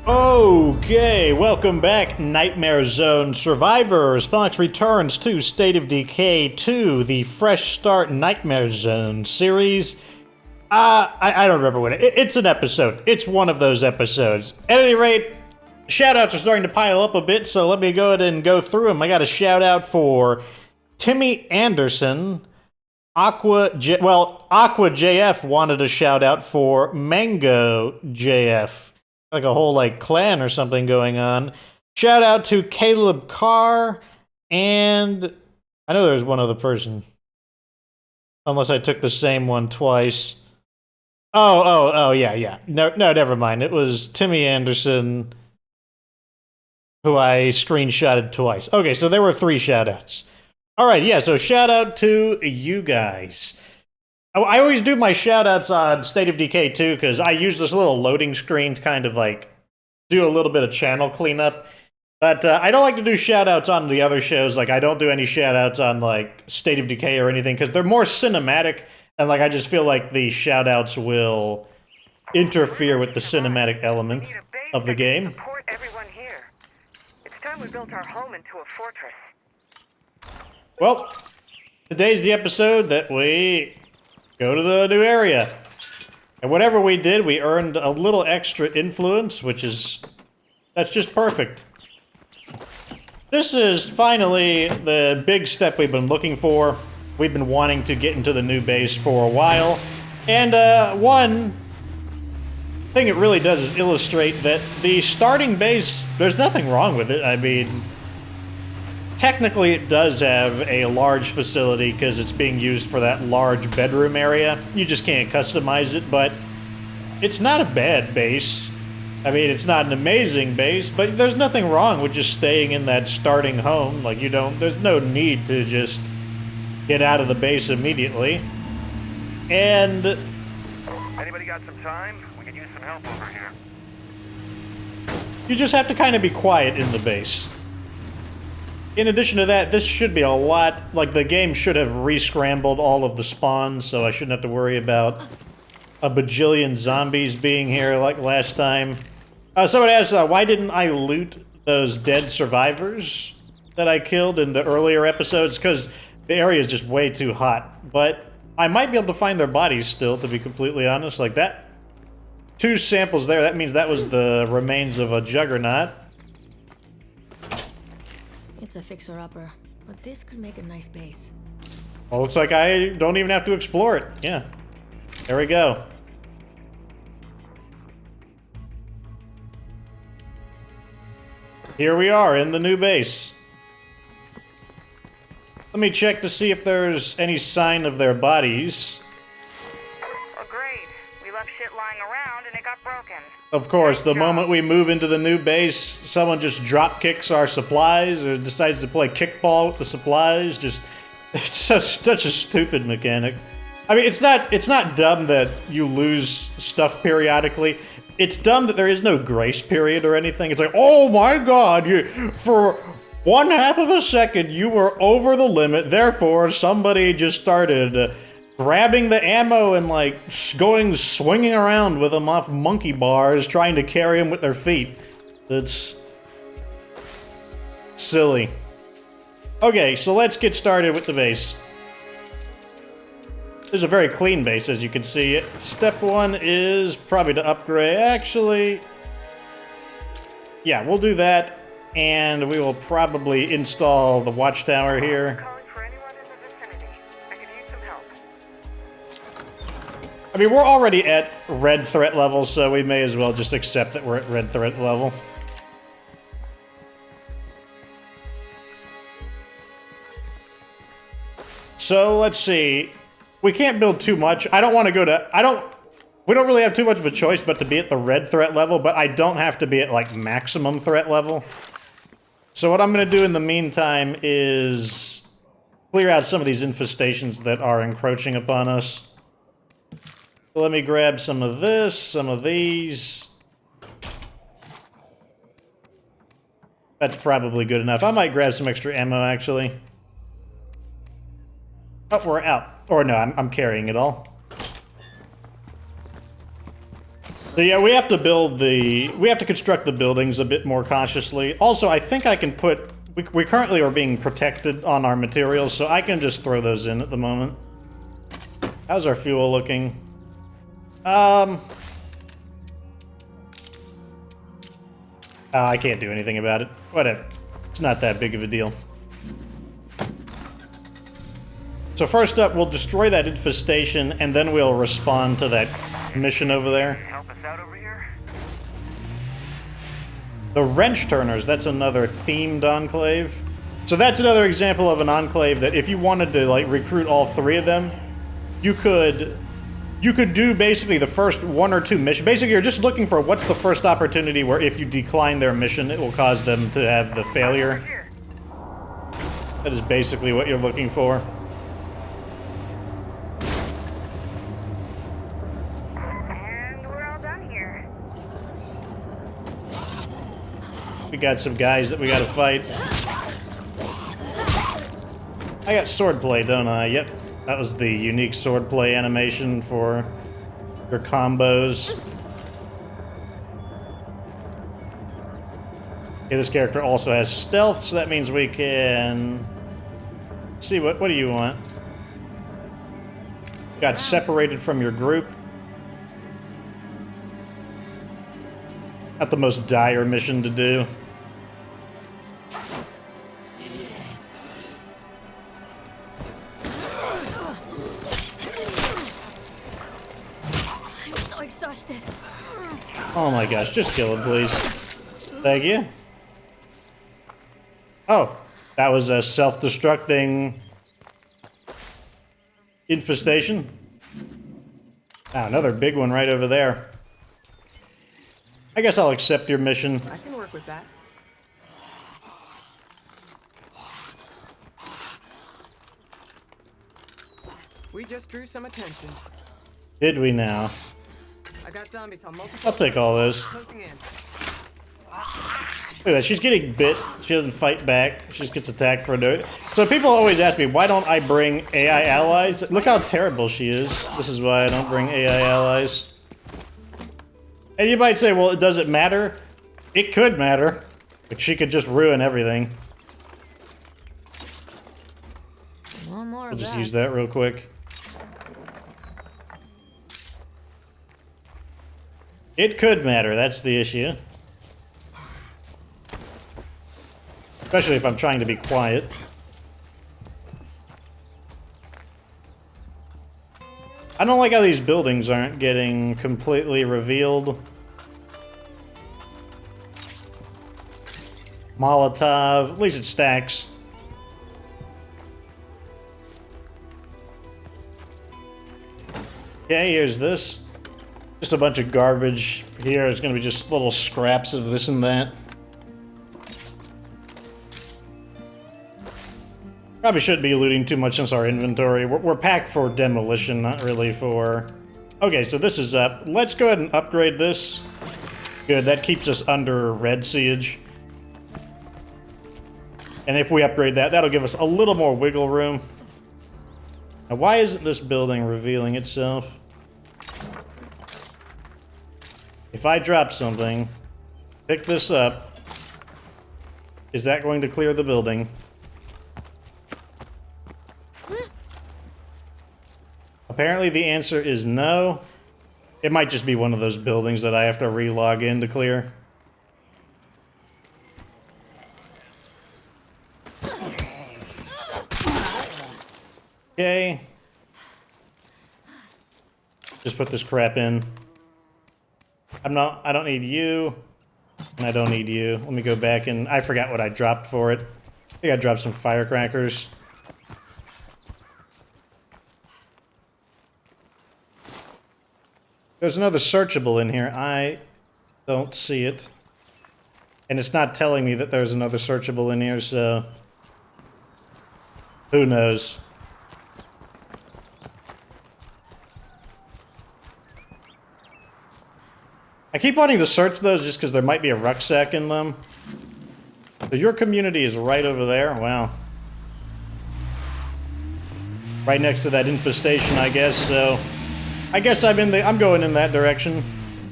Okay, welcome back, Nightmare Zone survivors. Fox returns to State of Decay 2, the Fresh Start Nightmare Zone series. I don't remember when it's an episode. It's one of those episodes. At any rate, shoutouts are starting to pile up a bit, so let me go ahead and go through them. I got a shout out for Timmy Anderson. Aqua JF wanted a shout out for Mango JF. Like a whole clan or something going on. Shout out to Caleb Carr, and I know there's one other person. Unless I took the same one twice. Oh, yeah. No, never mind. It was Timmy Anderson, who I screenshotted twice. Okay, so there were 3 shout outs. Alright, yeah, so shout out to you guys. I always do my shoutouts on State of Decay 2 because I use this little loading screen to kind of do a little bit of channel cleanup. But I don't like to do shoutouts on the other shows. I don't do any shoutouts on State of Decay or anything because they're more cinematic, and I just feel like the shoutouts will interfere with the cinematic element of the game. Support everyone here. It's time we built our home into a fortress. Well, today's the episode that we go to the new area. And whatever we did, we earned a little extra influence, that's just perfect. This is finally the big step we've been looking for. We've been wanting to get into the new base for a while. And one thing it really does is illustrate that the starting base, there's nothing wrong with it. I mean, technically, it does have a large facility because it's being used for that large bedroom area. You just can't customize it, but it's not a bad base. I mean, it's not an amazing base, but there's nothing wrong with just staying in that starting home. There's no need to just get out of the base immediately. And Anybody got some time? We could use some help over here. you just have to kind of be quiet in the base. In addition to that, this should be a lot, the game should have re-scrambled all of the spawns, so I shouldn't have to worry about a bajillion zombies being here like last time. Someone asked, why didn't I loot those dead survivors that I killed in the earlier episodes? Because the area is just way too hot. But I might be able to find their bodies still, to be completely honest. Like that, 2 samples there, that means that was the remains of a juggernaut. It's a fixer-upper, but this could make a nice base. Well, looks like I don't even have to explore it. Yeah. There we go. Here we are in the new base. Let me check to see if there's any sign of their bodies. Oh, great. We left shit lying around and it got broken. Of course, the moment we move into the new base, someone just drop kicks our supplies or decides to play kickball with the supplies. It's such a stupid mechanic. I mean, it's not dumb that you lose stuff periodically. It's dumb that there is no grace period or anything. It's like, oh my god, for 1/2 of a second you were over the limit, therefore somebody just started grabbing the ammo and swinging around with them off monkey bars, trying to carry them with their feet. That's silly. Okay, so let's get started with the base. This is a very clean base, as you can see. Step 1 is probably to upgrade. Actually, yeah, we'll do that, and we will probably install the watchtower here. Calling for anyone in the vicinity. I could use some help. I mean, we're already at red threat level, so we may as well just accept that we're at red threat level. So, let's see. We can't build too much. I don't want to go to... We don't really have too much of a choice but to be at the red threat level, but I don't have to be at, maximum threat level. So what I'm going to do in the meantime is clear out some of these infestations that are encroaching upon us. So let me grab some of this, some of these. That's probably good enough. I might grab some extra ammo, actually. Oh, we're out. Or no, I'm carrying it all. So yeah, we have to construct the buildings a bit more cautiously. Also, I think I can put, we currently are being protected on our materials, so I can just throw those in at the moment. How's our fuel looking? I can't do anything about it. Whatever. It's not that big of a deal. So first up, we'll destroy that infestation, and then we'll respond to that mission over there. Help us out over here? The Wrench Turners, that's another themed enclave. So that's another example of an enclave that if you wanted to like recruit all three of them, you could do basically the first one or two missions. Basically, you're just looking for what's the first opportunity where if you decline their mission, it will cause them to have the failure. Here. That is basically what you're looking for. And we're all done here. We got some guys that we gotta fight. I got swordplay, don't I? Yep. That was the unique swordplay animation for your combos. Okay, this character also has stealth, so that means we can... Let's see, what do you want? Got separated from your group. Not the most dire mission to do. I'm so exhausted. Oh my gosh, just kill it, please. Thank you. Oh, that was a self-destructing infestation. Ah, another big one right over there. I guess I'll accept your mission. I can work with that. We just drew some attention. Did we now? I got zombies on multiple. I'll take all those. Closing in. Look at that, she's getting bit. She doesn't fight back. She just gets attacked for no. So people always ask me, why don't I bring AI allies? Look how terrible she is. This is why I don't bring AI allies. And you might say, well, does it matter? It could matter, but she could just ruin everything. No more I'll of just that. use that real quick. It could matter, that's the issue. Especially if I'm trying to be quiet. I don't like how these buildings aren't getting completely revealed. Molotov, at least it stacks. Okay, here's this. Just a bunch of garbage here. It's gonna be just little scraps of this and that. Probably shouldn't be looting too much since our inventory. We're packed for demolition, not really for... Okay, so this is up. Let's go ahead and upgrade this. Good, that keeps us under red siege. And if we upgrade that, that'll give us a little more wiggle room. Now, why isn't this building revealing itself? If I drop something, pick this up, is that going to clear the building? Apparently the answer is no. It might just be one of those buildings that I have to re-log in to clear. Okay. Just put this crap in. I don't need you, and I don't need you. Let me go back and I forgot what I dropped for it. I think I dropped some firecrackers. There's another searchable in here. I don't see it. And it's not telling me that there's another searchable in here, so... Who knows? I keep wanting to search those just because there might be a rucksack in them. So your community is right over there? Wow. Right next to that infestation, I guess, so... I guess I'm going in that direction.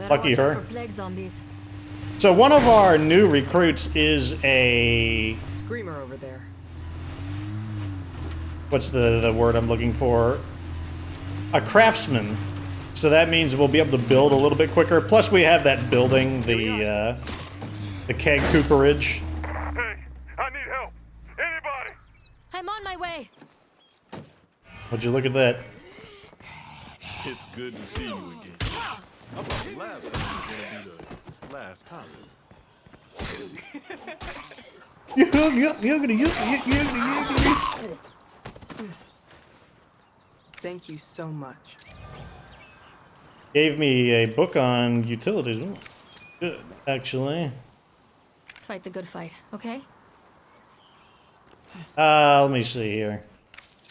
Better Lucky watch out her. for plague zombies. So one of our new recruits is a... Screamer over there. What's the word I'm looking for? A craftsman. So that means we'll be able to build a little bit quicker. Plus we have that building, the keg cooperage. Hey, I need help. Anybody? I'm on my way. Would you look at that? It's good to see you again. I thought the last time was gonna be the last time. Thank you so much. Gave me a book on utilities. Ooh, good, actually. Fight the good fight, okay? Let me see here.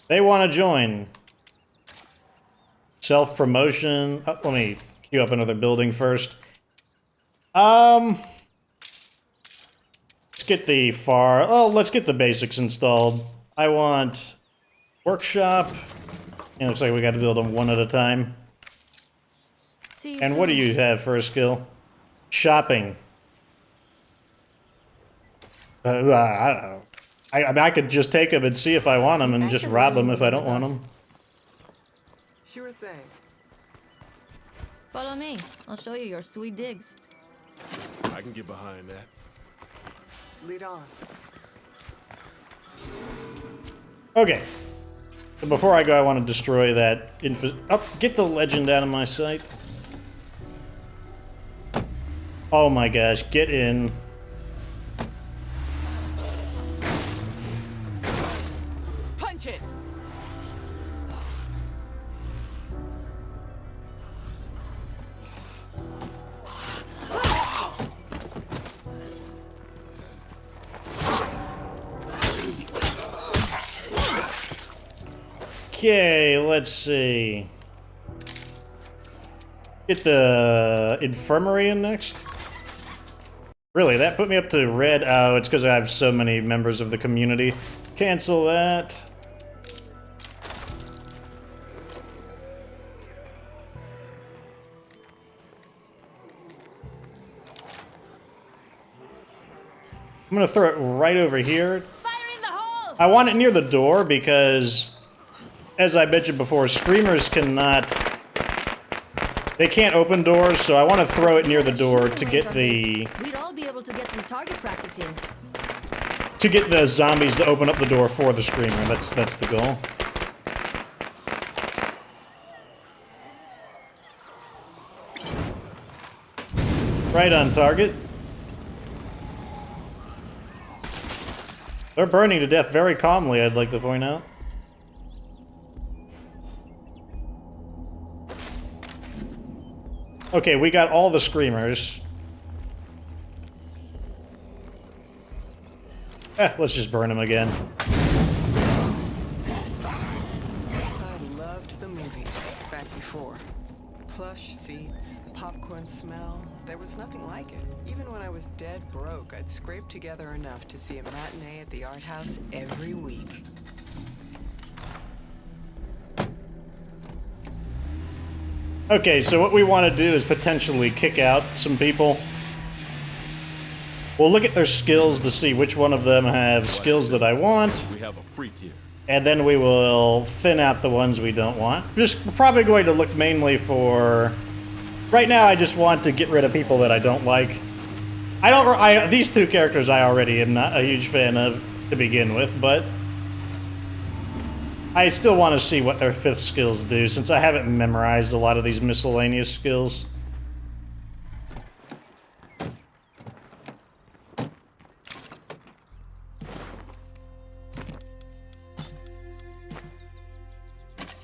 They want to join. Self-promotion. Oh, let me queue up another building first. Let's get the let's get the basics installed. I want workshop. It looks like we got to build them one at a time. See you And what do soon. you have for a skill? Shopping. I don't know. I mean, I could just take them and see if I want them and just rob them if I don't want them. Sure thing. Follow me. I'll show you your sweet digs. I can get behind that. Lead on. Okay. So before I go, I want to destroy that get the legend out of my sight. Oh my gosh, get in. Punch it! Okay, let's see. Get the infirmary in next. Really, that put me up to red. Oh, it's because I have so many members of the community. Cancel that. I'm gonna throw it right over here. Fire in the hole! I want it near the door because, as I mentioned before, screamers cannot... They can't open doors, so I want to throw it near the door to get the... We'd all be able to get some target practice in. To get the zombies to open up the door for the screamer. That's the goal. Right on target. They're burning to death very calmly, I'd like to point out. Okay, we got all the screamers. Let's just burn them again. I loved the movies back before. Plush seats, the popcorn smell. There was nothing like it. Even when I was dead broke, I'd scrape together enough to see a matinee at the art house every week. Okay, so what we want to do is potentially kick out some people. We'll look at their skills to see which one of them have skills that I want. We have a freak here. And then we will thin out the ones we don't want. Just probably going to look mainly for... Right now, I just want to get rid of people that I don't like. These two characters I already am not a huge fan of to begin with, but... I still want to see what their fifth skills do, since I haven't memorized a lot of these miscellaneous skills.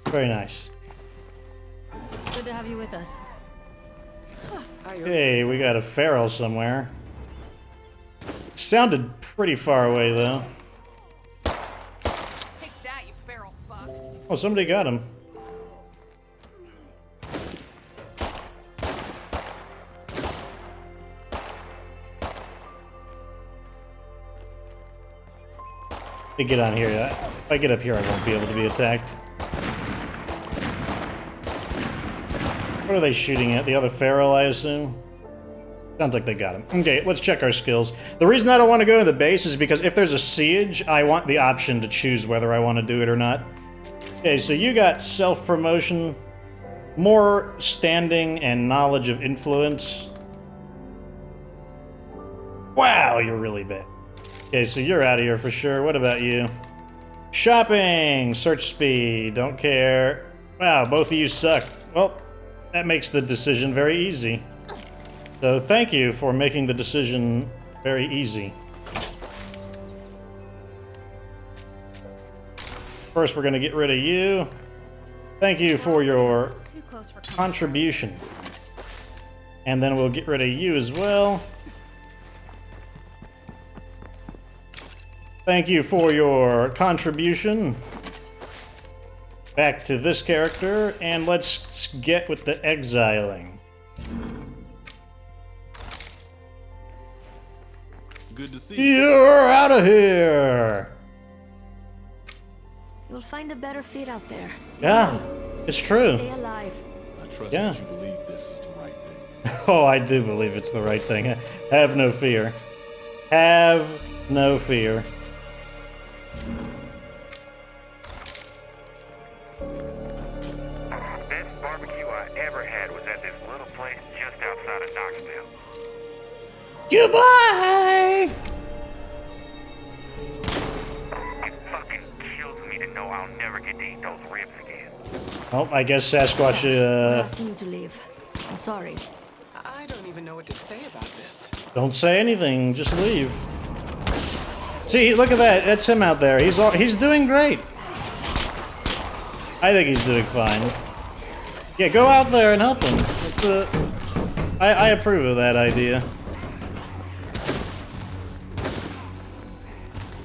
Very nice. Good to have you with us. Okay, we got a feral somewhere. Sounded pretty far away, though. Take that, you feral fuck. Oh, somebody got him. Let me get on here. If I get up here, I won't be able to be attacked. What are they shooting at? The other Pharaoh, I assume? Sounds like they got him. Okay, let's check our skills. The reason I don't want to go to the base is because if there's a siege, I want the option to choose whether I want to do it or not. Okay, so you got self-promotion, more standing and knowledge of influence. Wow, you're really bad. Okay, so you're out of here for sure. What about you? Shopping, search speed, don't care. Wow, both of you suck. Well, that makes the decision very easy. So thank you for making the decision very easy. First, we're going to get rid of you. Thank you for your contribution. And then we'll get rid of you as well. Thank you for your contribution. Back to this character, and let's get with the exiling. Good to see you. You're out of here! You'll find a better fit out there. Yeah, it's true. Stay alive. I trust Yeah. that you believe this is the right thing. Oh, I do believe it's the right thing. Have no fear. Have no fear. Best barbecue I ever had was at this little place just outside of Knoxville. Goodbye! It fucking kills me to know I'll never get to eat those ribs again. Oh, I guess Sasquatch, We're asking you to leave. I'm sorry. I don't even know what to say about this. don't say anything, just leave. See, look at that. That's him out there. He's doing great. I think he's doing fine. Yeah, go out there and help him. I approve of that idea.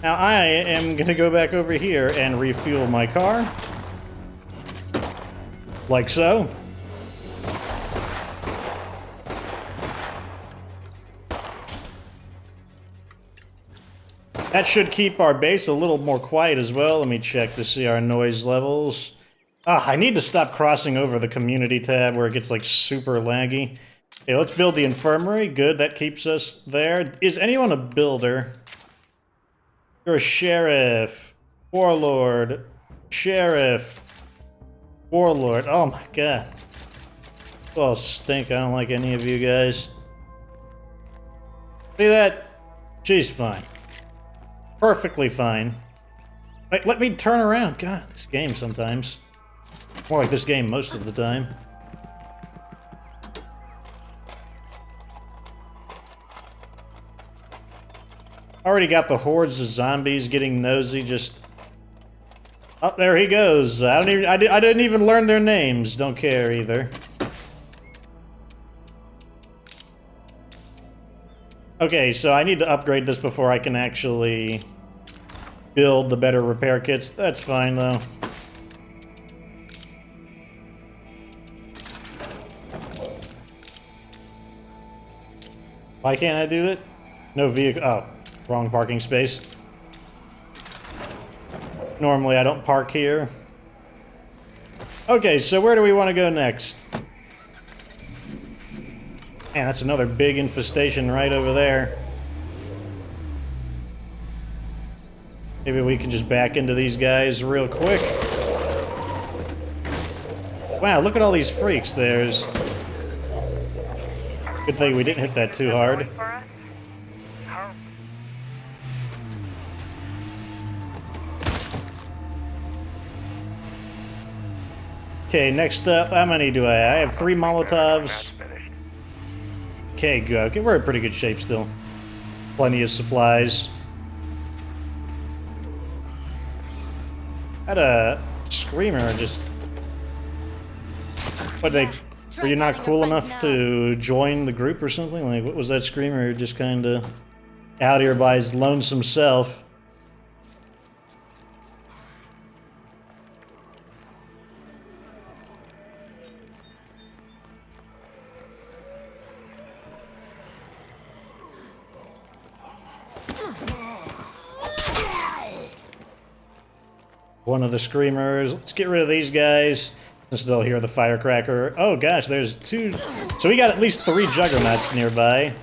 Now I am gonna go back over here and refuel my car. Like so. That should keep our base a little more quiet as well. Let me check to see our noise levels. Ah, I need to stop crossing over the community tab where it gets like super laggy. Okay, let's build the infirmary. Good, that keeps us there. Is anyone a builder? You're a sheriff, warlord, sheriff, warlord. Oh my god. You all stink. I don't like any of you guys. See that? She's fine. Perfectly fine. Like, let me turn around. God, this game sometimes. More like this game most of the time. Already got the hordes of zombies getting nosy. Just oh, there he goes. I didn't even learn their names. Don't care either. Okay, so I need to upgrade this before I can actually build the better repair kits. That's fine though. Why can't I do that? No vehicle. Oh, wrong parking space. Normally I don't park here. Okay, so where do we want to go next? Man, that's another big infestation right over there. Maybe we can just back into these guys real quick. Wow, look at all these freaks. There's... Good thing we didn't hit that too hard. For us? How? Okay, next up, how many do I have? I have 3 Molotovs. Okay, good. Okay, we're in pretty good shape still. Plenty of supplies. Had a screamer just... What, they... Were you not cool enough to join the group or something? Like, what was that screamer just kind of out here by his lonesome self? One of the screamers. Let's get rid of these guys. Still hear the firecracker. Oh gosh, there's 2. So we got at least 3 juggernauts nearby.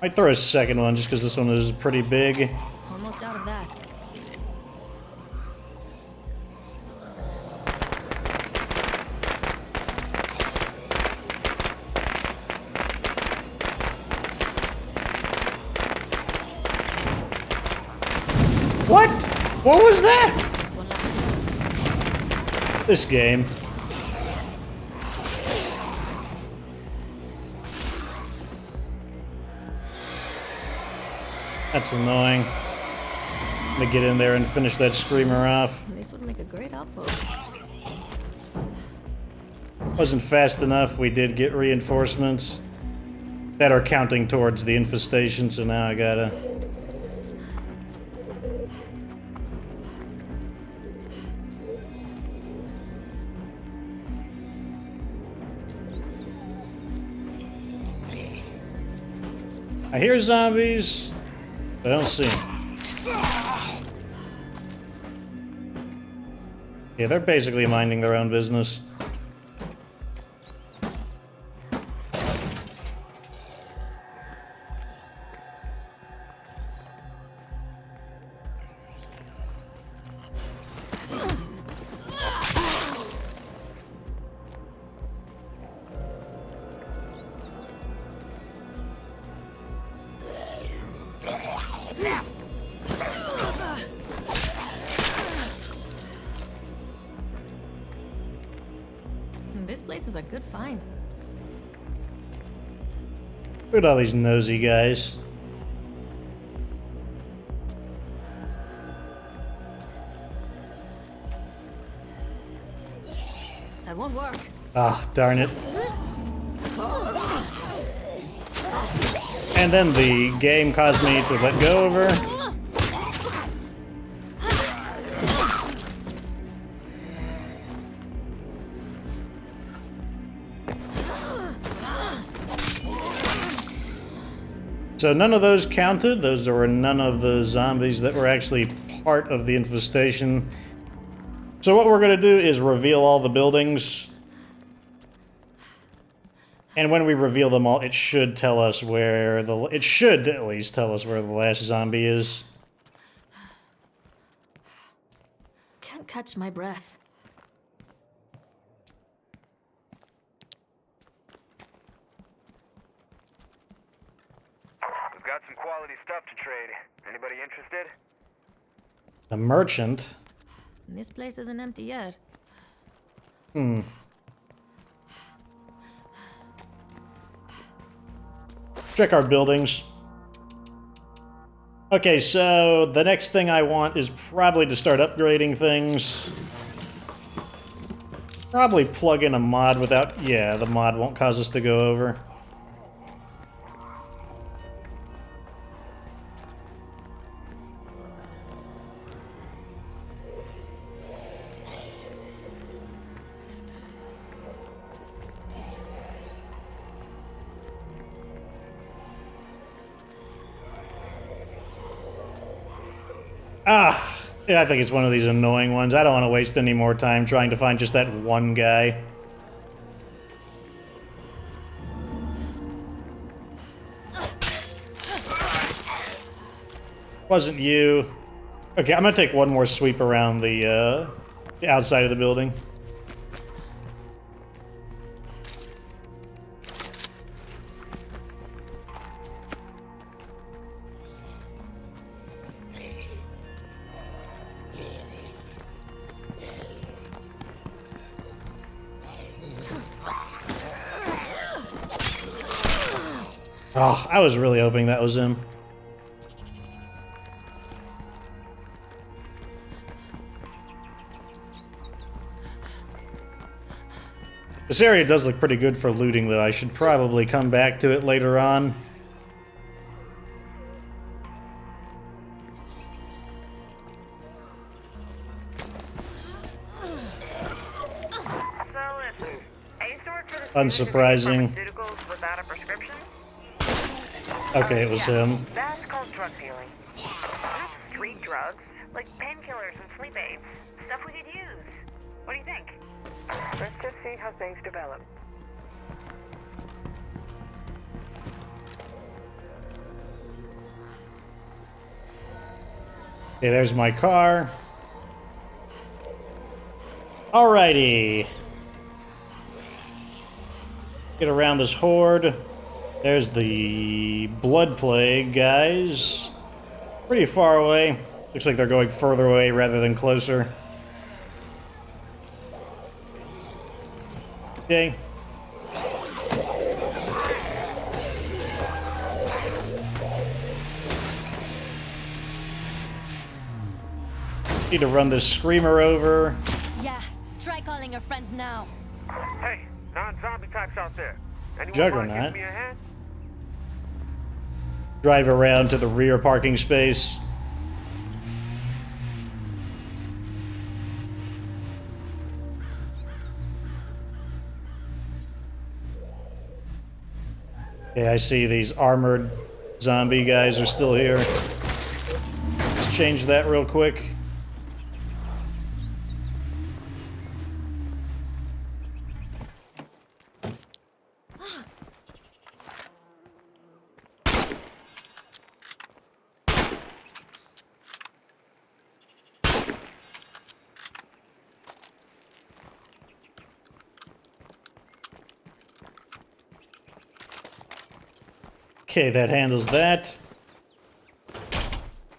Might throw a second one just because this one is pretty big. Almost out of that. What? What was that? This one left. This game. That's annoying. I'm gonna get in there and finish that screamer off. This would make a great outpost. Wasn't fast enough. We did get reinforcements that are counting towards the infestation, so now I gotta... I hear zombies. I don't see them. Yeah, they're basically minding their own business. This place is a good find. Look at all these nosy guys. That won't work. Ah, darn it. And then the game caused me to let go of her. So none of those counted. Those were none of the zombies that were actually part of the infestation. So what we're going to do is reveal all the buildings. And when we reveal them all, it should tell us where the... It should at least tell us where the last zombie is. Can't catch my breath. We've got some quality stuff to trade. Anybody interested? A merchant? This place isn't empty yet. Check our buildings. Okay, so the next thing I want is probably to start upgrading things. Probably plug in a mod without... Yeah, the mod won't cause us to go over. Yeah, I think it's one of these annoying ones. I don't want to waste any more time trying to find just that one guy. Wasn't you. Okay, I'm gonna take one more sweep around the outside of the building. Oh, I was really hoping that was him. This area does look pretty good for looting, though. I should probably come back to it later on. Unsurprising. Pharmaceuticals without a prescription? Okay, it was him. That's called drug dealing. Street drugs, like painkillers and sleep aids. Stuff we could use. What do you think? Let's just see how things develop. Okay, there's my car. Alrighty. Get around this horde. There's the blood plague guys. Pretty far away. Looks like they're going further away rather than closer. Okay. Need to run this screamer over. Yeah, try calling your friends now. Hey, non-zombie types out there. Anyone Juggernaut. wanna give me a hand? Drive around to the rear parking space. Okay, I see these armored zombie guys are still here. Let's change that real quick. Okay, that handles that.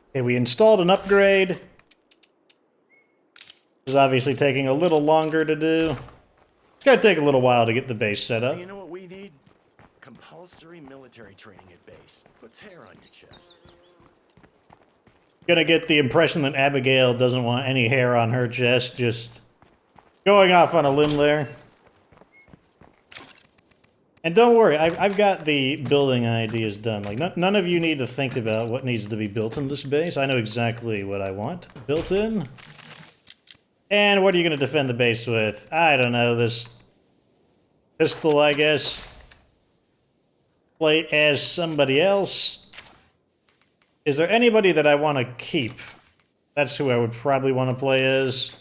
Okay, we installed an upgrade. This is obviously taking a little longer to do. It's gonna take a little while to get the base set up. You know what we need? Compulsory military training at base. Puts hair on your chest. Gonna get the impression that Abigail doesn't want any hair on her chest, just going off on a limb there. And don't worry, I've got the building ideas done. Like, none of you need to think about what needs to be built in this base. I know exactly what I want built in. And what are you going to defend the base with? I don't know, this pistol, I guess. Play as somebody else. Is there anybody that I want to keep? That's who I would probably want to play as.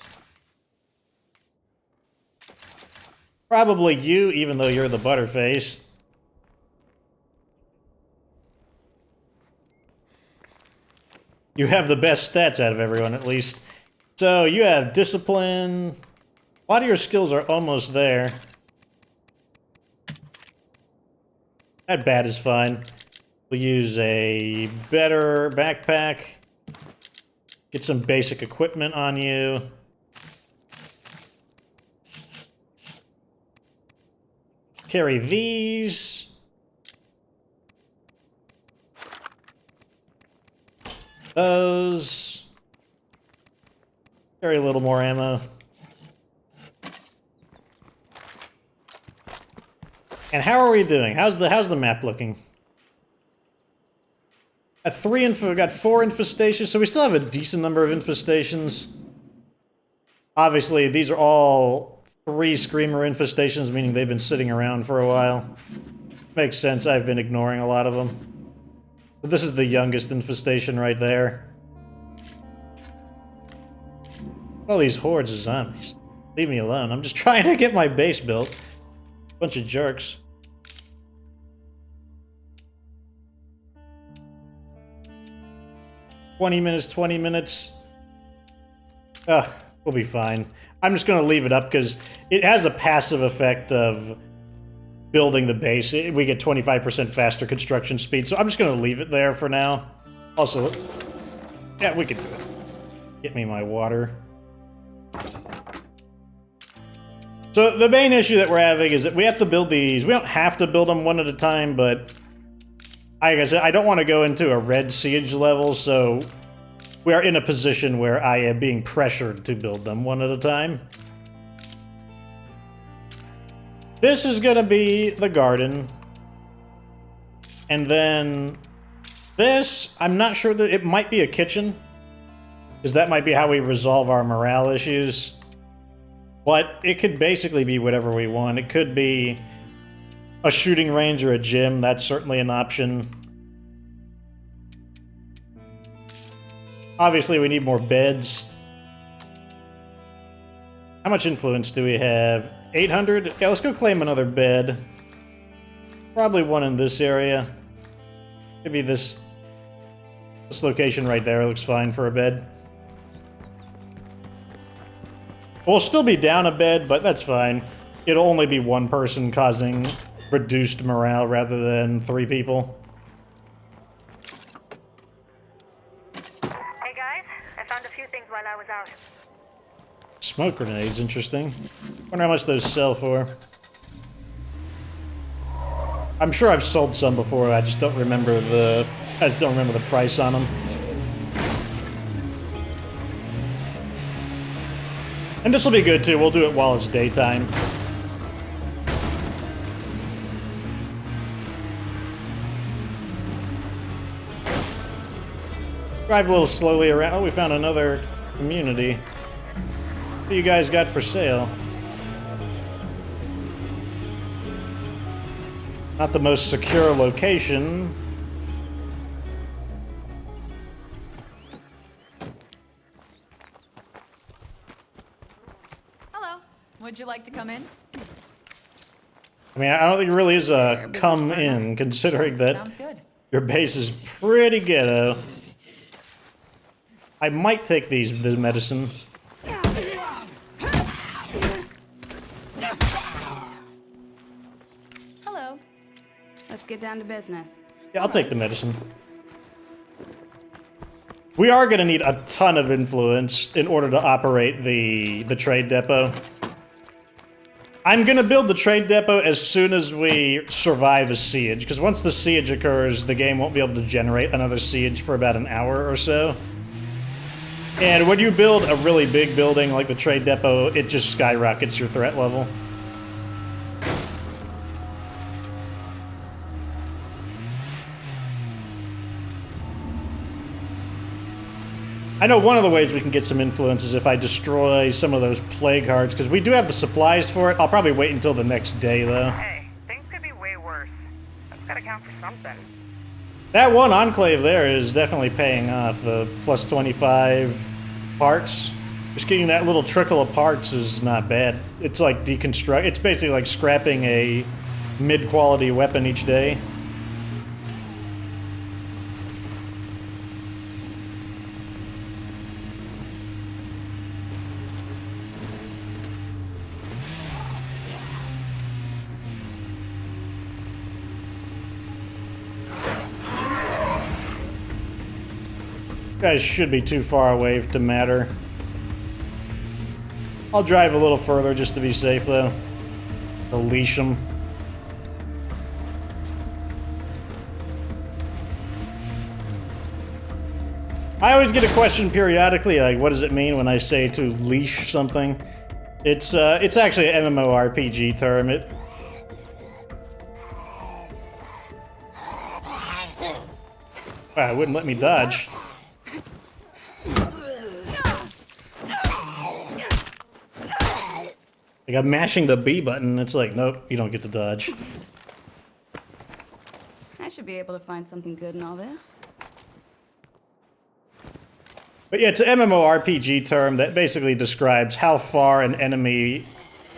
Probably you, even though you're the butterface. You have the best stats out of everyone, at least. So, you have discipline. A lot of your skills are almost there. That bat is fine. We'll use a better backpack. Get some basic equipment on you. Carry these. Those. Carry a little more ammo. And how are we doing? How's the map looking? Got got 4 infestations, so we still have a decent number of infestations. Obviously, these are all 3 screamer infestations, meaning they've been sitting around for a while. Makes sense, I've been ignoring a lot of them. But this is the youngest infestation right there. All these hordes of zombies. Leave me alone, I'm just trying to get my base built. Bunch of jerks. "20 minutes, 20 minutes. Ugh, we'll be fine. I'm just going to leave it up because it has a passive effect of building the base. We get 25% faster construction speed, so I'm just going to leave it there for now. Also, yeah, we can do it. Get me my water. So the main issue that we're having is that we have to build these. We don't have to build them one at a time, but like I said, I don't want to go into a red siege level, so we are in a position where I am being pressured to build them one at a time. This is going to be the garden. And then this, I'm not sure that it might be a kitchen, because that might be how we resolve our morale issues. But it could basically be whatever we want. It could be a shooting range or a gym, that's certainly an option. Obviously, we need more beds. How much influence do we have? 800? Yeah, let's go claim another bed. Probably one in this area. Maybe this location right there looks fine for a bed. We'll still be down a bed, but that's fine. It'll only be one person causing reduced morale rather than 3 people. Hey guys, I found a few things while I was out. Smoke grenades, interesting. Wonder how much those sell for. I'm sure I've sold some before, I just don't remember the price on them. And this will be good too, we'll do it while it's daytime. Drive a little slowly around. Oh, we found another community. What do you guys got for sale? Not the most secure location. Hello. Would you like to come in? I mean, I don't think it really is a come in, considering that Sounds good. your base is pretty ghetto. I might take this medicine. Hello. Let's get down to business. Yeah, I'll take the medicine. We are going to need a ton of influence in order to operate the trade depot. I'm going to build the trade depot as soon as we survive a siege, because once the siege occurs, the game won't be able to generate another siege for about an hour or so. And when you build a really big building like the trade depot, it just skyrockets your threat level. I know one of the ways we can get some influence is if I destroy some of those plague hearts, because we do have the supplies for it. I'll probably wait until the next day, though. Hey, things could be way worse. That's gotta count for something. That one enclave there is definitely paying off. The plus 25 parts. Just getting that little trickle of parts is not bad. It's like deconstruct. It's basically like scrapping a mid-quality weapon each day. Guys should be too far away to matter. I'll drive a little further just to be safe, though. To leash them. I always get a question periodically, like, what does it mean when I say to leash something? It's actually an MMORPG term. Wow, it wouldn't let me dodge. Like, I'm mashing the B button, it's like, nope, you don't get to dodge. I should be able to find something good in all this. But yeah, it's an MMORPG term that basically describes how far an enemy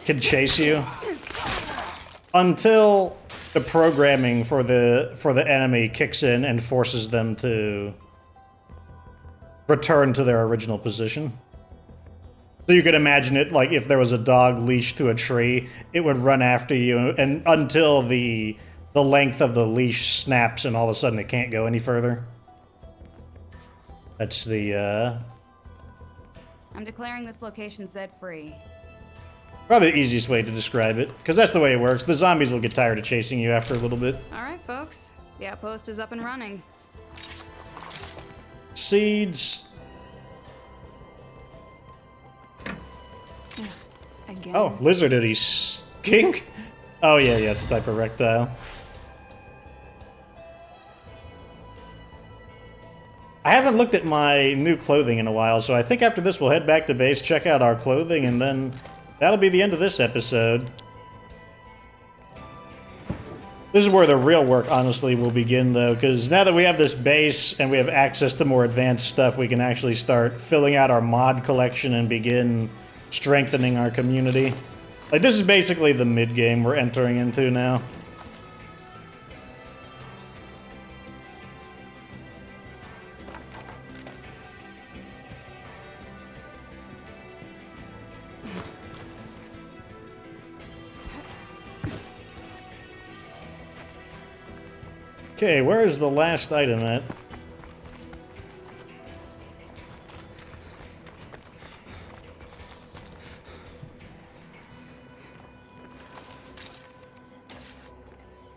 can chase you until the programming for the enemy kicks in and forces them to return to their original position. So you could imagine it like if there was a dog leashed to a tree, it would run after you and until the length of the leash snaps and all of a sudden it can't go any further. That's the I'm declaring this location Zed-free. probably the easiest way to describe it, because that's the way it works. The zombies will get tired of chasing you after a little bit. Alright, folks. The outpost is up and running. Seeds. Again. Oh, lizard itty skink? Oh yeah, it's a type of reptile. I haven't looked at my new clothing in a while, so I think after this we'll head back to base, check out our clothing, and then that'll be the end of this episode. This is where the real work, honestly, will begin, though, because now that we have this base and we have access to more advanced stuff, we can actually start filling out our mod collection and begin strengthening our community. Like, this is basically the mid-game we're entering into now. Okay, where is the last item at?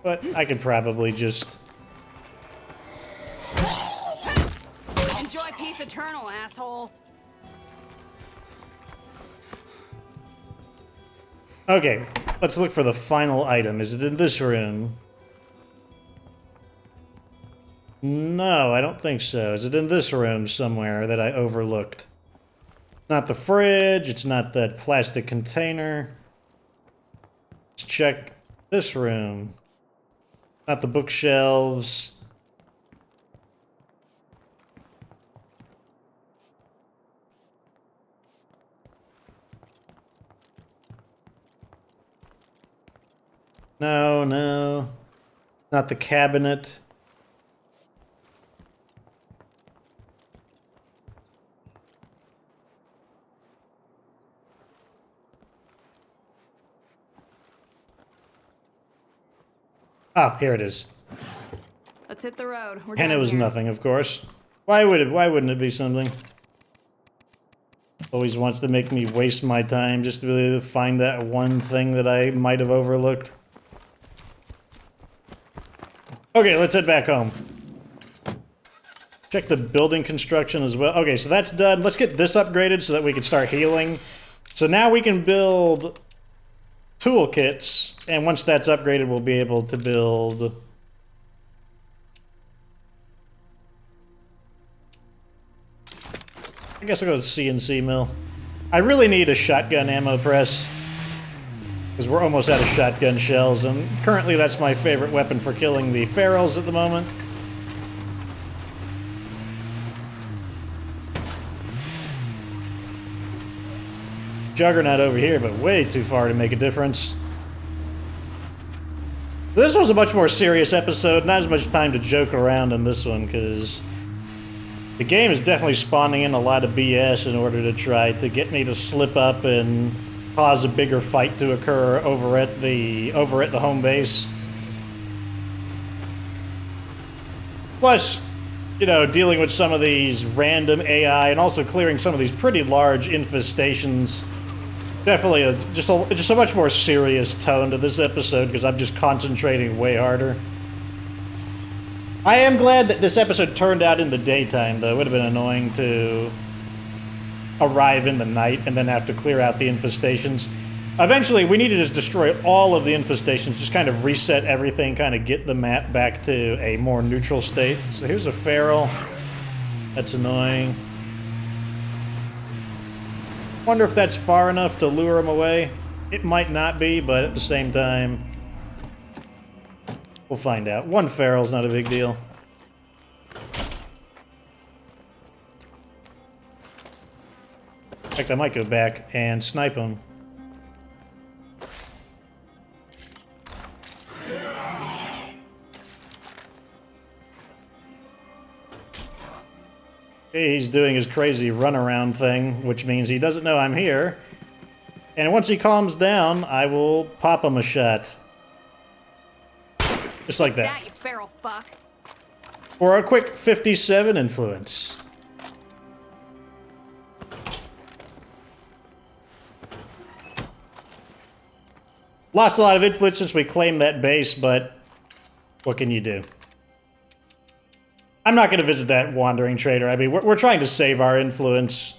But I could probably just... Enjoy peace eternal, asshole. Okay, let's look for the final item. Is it in this room? No, I don't think so. Is it in this room somewhere that I overlooked? Not the fridge, it's not that plastic container. Let's check this room. Not the bookshelves. No, no. Not the cabinet. Ah, here it is. Let's hit the road. We're And done it was here. nothing, of course. Why wouldn't it be something? Always wants to make me waste my time just to really find that one thing that I might have overlooked. Okay, let's head back home. Check the building construction as well. Okay, so that's done. Let's get this upgraded so that we can start healing. So now we can build toolkits, and once that's upgraded, we'll be able to build... I guess I'll go with CNC mill. I really need a shotgun ammo press, because we're almost out of shotgun shells, and currently that's my favorite weapon for killing the ferals at the moment. Juggernaut over here, but way too far to make a difference. This was a much more serious episode, not as much time to joke around in this one, because the game is definitely spawning in a lot of BS in order to try to get me to slip up and cause a bigger fight to occur over at the home base. Plus, you know, dealing with some of these random AI and also clearing some of these pretty large infestations. Definitely just a much more serious tone to this episode because I'm just concentrating way harder. I am glad that this episode turned out in the daytime, though. It would have been annoying to arrive in the night and then have to clear out the infestations. Eventually, we need to just destroy all of the infestations, just kind of reset everything, kind of get the map back to a more neutral state. So here's a feral. That's annoying. Wonder if that's far enough to lure him away. It might not be, but at the same time, we'll find out. One feral's not a big deal. In fact, I might go back and snipe him. He's doing his crazy runaround thing, which means he doesn't know I'm here. And once he calms down, I will pop him a shot. Just like that. You feral fuck. For a quick 57 influence. Lost a lot of influence since we claimed that base, but what can you do? I'm not going to visit that wandering trader. I mean, we're trying to save our influence.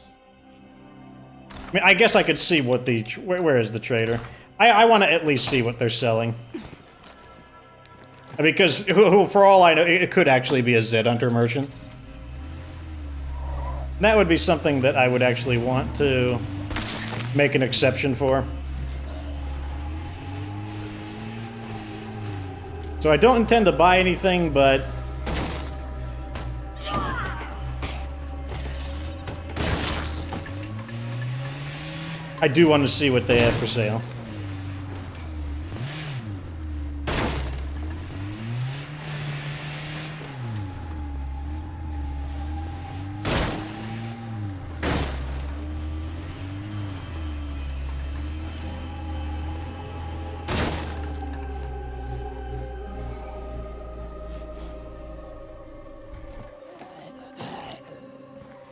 I mean, I guess I could see what the... Where is the trader? I want to at least see what they're selling. I mean, because for all I know, it could actually be a Zed Hunter merchant. That would be something that I would actually want to make an exception for. So I don't intend to buy anything, but I do want to see what they have for sale.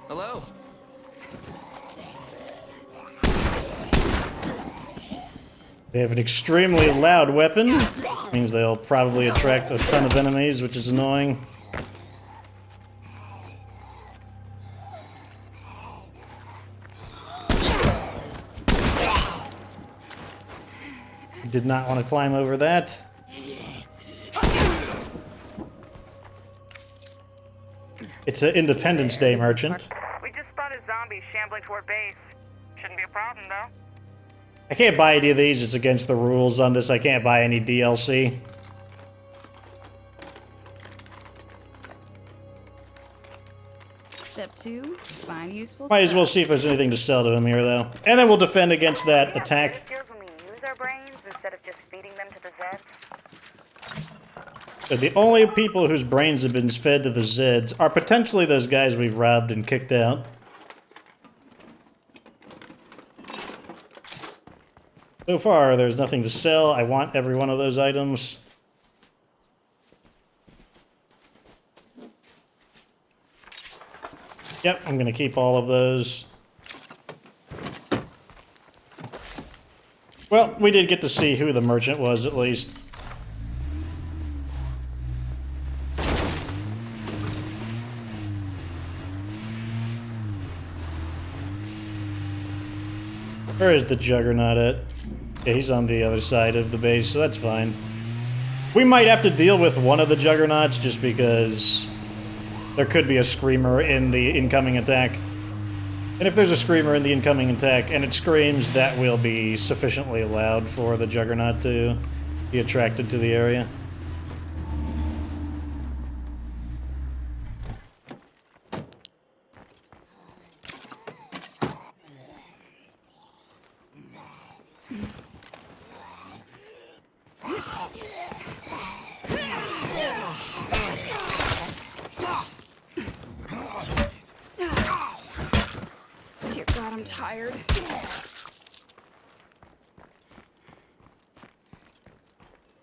Hello. They have an extremely loud weapon. Means they'll probably attract a ton of enemies, which is annoying. Did not want to climb over that. It's an Independence Day merchant. We just spotted zombies shambling toward base. Shouldn't be a problem, though. I can't buy any of these. It's against the rules on this. I can't buy any DLC. Step 2, find useful Might as well stuff. see if there's anything to sell to him here, though. And then we'll defend against that attack. Skills when we use our brains instead of just feeding them to the Zeds. So the only people whose brains have been fed to the Zeds are potentially those guys we've robbed and kicked out. So far, there's nothing to sell. I want every one of those items. Yep, I'm gonna keep all of those. Well, we did get to see who the merchant was, at least. Where is the Juggernaut at? Yeah, he's on the other side of the base, so that's fine. We might have to deal with one of the Juggernauts just because there could be a Screamer in the incoming attack. And if there's a Screamer in the incoming attack and it screams, that will be sufficiently loud for the Juggernaut to be attracted to the area. Dear God, I'm tired.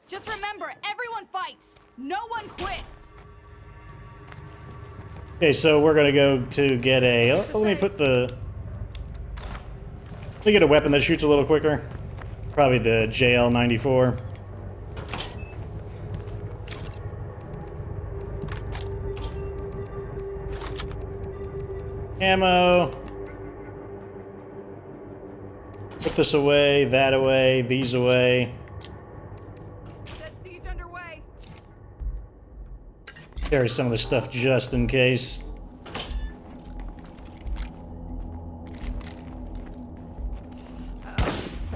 Just remember, everyone fights. No one quits. Okay, so we're gonna go to get a... Oh, let me put the... Let me get a weapon that shoots a little quicker. Probably the JL-94. Ammo. Put this away, that away, these away. Siege underway. Carry some of the stuff just in case.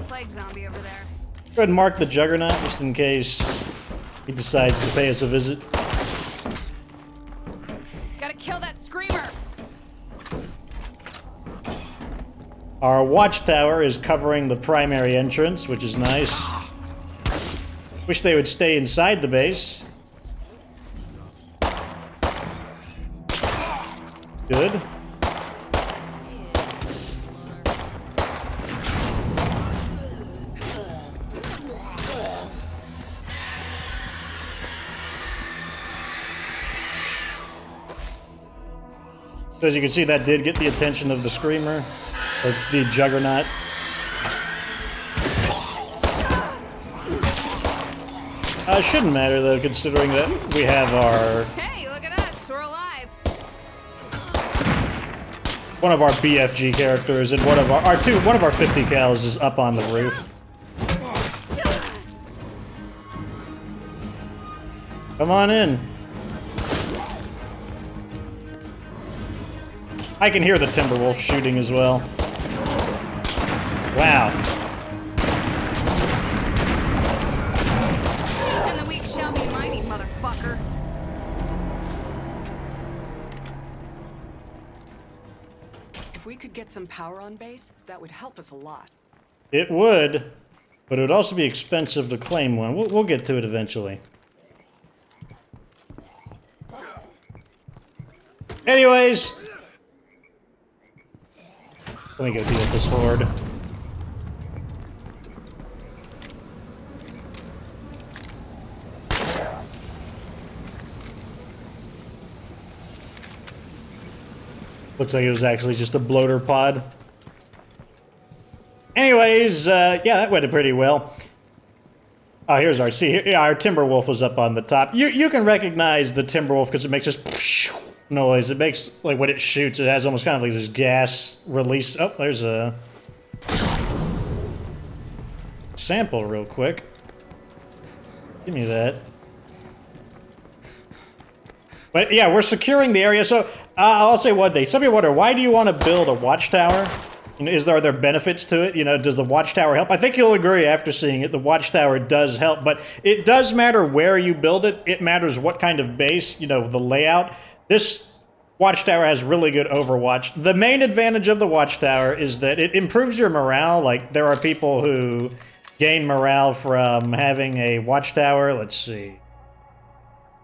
Plague zombie over there. Go ahead and mark the Juggernaut just in case he decides to pay us a visit. Gotta kill that screamer. Our watchtower is covering the primary entrance, which is nice. Wish they would stay inside the base. Good. So as you can see, that did get the attention of the Screamer, or the Juggernaut. Shouldn't matter though, considering that we have our... Hey, look at us. We're alive. One of our BFG characters and one of our 50 cals is up on the roof. Come on in. I can hear the Timberwolf shooting as well. Wow. And the weak shall be mighty. get some power on base, that would help us a lot. It would, but it would also be expensive to claim one. We'll get to it eventually. Anyways, let me go deal with this horde. Looks like it was actually just a bloater pod. Anyways, yeah, that went pretty well. Oh, here's our, our Timberwolf was up on the top. You can recognize the Timberwolf because it makes this noise. It makes, like, when it shoots, it has almost kind of like this gas release. Oh, there's a sample real quick. Give me that. But yeah, we're securing the area. So I'll say one thing. Some people wonder, why do you want to build a watchtower? You know, are there benefits to it? You know, does the watchtower help? I think you'll agree after seeing it, the watchtower does help. But it does matter where you build it. It matters what kind of base, you know, the layout. This watchtower has really good overwatch. The main advantage of the watchtower is that it improves your morale. Like, there are people who gain morale from having a watchtower. Let's see.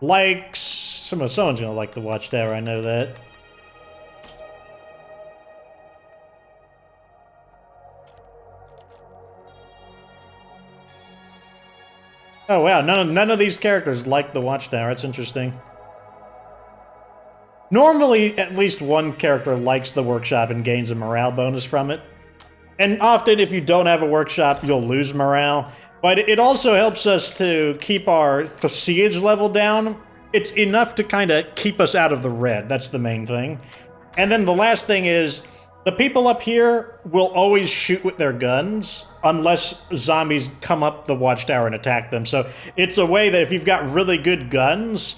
Likes. Someone's gonna like the watchtower, I know that. Oh wow, none of these characters like the watchtower. That's interesting. Normally, at least one character likes the workshop and gains a morale bonus from it. And often, if you don't have a workshop, you'll lose morale. But it also helps us to keep our siege level down. It's enough to kind of keep us out of the red. That's the main thing. And then the last thing is, the people up here will always shoot with their guns unless zombies come up the watchtower and attack them. So it's a way that if you've got really good guns,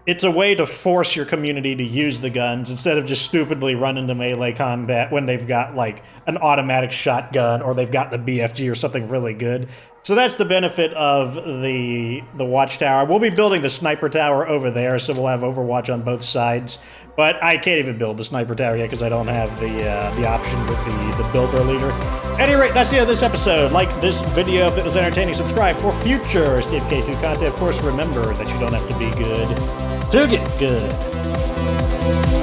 it's a way to force your community to use the guns instead of just stupidly run into melee combat when they've got, like, an automatic shotgun or they've got the BFG or something really good. So that's the benefit of the watchtower. We'll be building the sniper tower over there, so we'll have overwatch on both sides. But I can't even build the sniper tower yet because I don't have the option with the builder leader. At any rate, that's the end of this episode. Like this video if it was entertaining. Subscribe for future State of Decay 2 content. Of course, remember that you don't have to be good to get good.